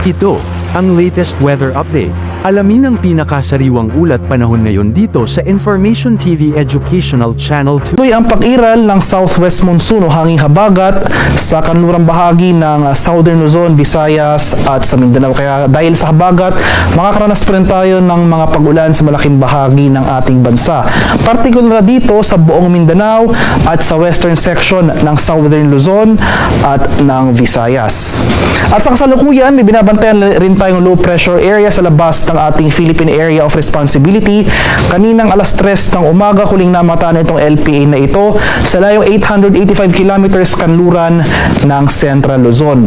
Ito, ang latest weather update. Alamin ang pinakasariwang ulat panahon ngayon dito sa Information TV Educational Channel 2. Tuloy ang pag-iral ng southwest monsoon o hanging habagat sa kanlurang bahagi ng Southern Luzon, Visayas at sa Mindanao. Kaya dahil sa habagat, makakaranas pa rin tayo ng mga pag-ulan sa malaking bahagi ng ating bansa. Partikular dito sa buong Mindanao at sa western section ng Southern Luzon at ng Visayas. At sa kasalukuyan, may binabantayan rin tayong low pressure area sa labas ng ating Philippine Area of Responsibility. Kaninang alas 3 ng umaga, huling namataan itong LPA na ito sa layong 885 kilometers kanluran ng Central Luzon.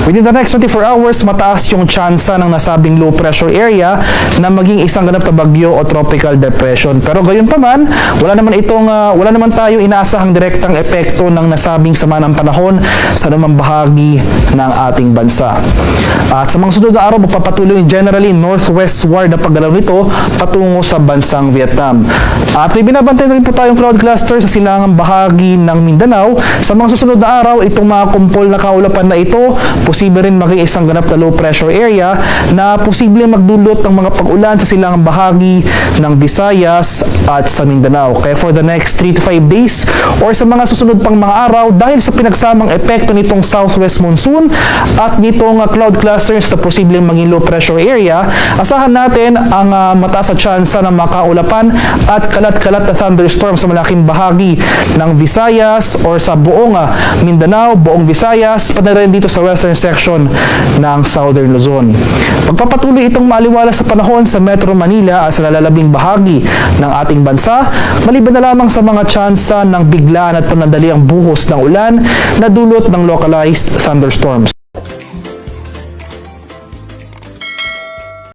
Within the next 24 hours, mataas yung tsansa ng nasabing low pressure area na maging isang ganap na bagyo o tropical depression. Pero gayon pa man, wala naman tayo inaasahang direktang epekto ng nasabing sama ng panahon sa anumang bahagi ng ating bansa. At sa mga sunod na araw, magpapatuloy generally northwestward na paggalaw nito patungo sa bansang Vietnam. At may binabantay na rin po tayong cloud cluster sa silangang bahagi ng Mindanao. Sa mga susunod na araw, itong mga kumpol na kaulapan na ito, posible rin maging isang ganap na low pressure area na posible magdulot ng mga pag-ulan sa silangang bahagi ng Visayas at sa Mindanao. Kaya for the next 3 to 5 days or sa mga susunod pang mga araw, dahil sa pinagsamang epekto nitong southwest monsoon at nitong cloud clusters na posibleng maging low pressure area, asahan natin ang mataas na tsansa ng makaulapan at kalat-kalat na thunderstorm sa malaking bahagi ng Visayas or sa buong Mindanao, buong Visayas, pati rin dito sa western section ng Southern Luzon. Pagpapatuloy itong maaliwalas sa panahon sa Metro Manila at sa lalalabing bahagi ng ating bansa, maliban na lamang sa mga tsansa ng biglaan at panandaliang buhos ng ulan na dulot ng localized thunderstorms.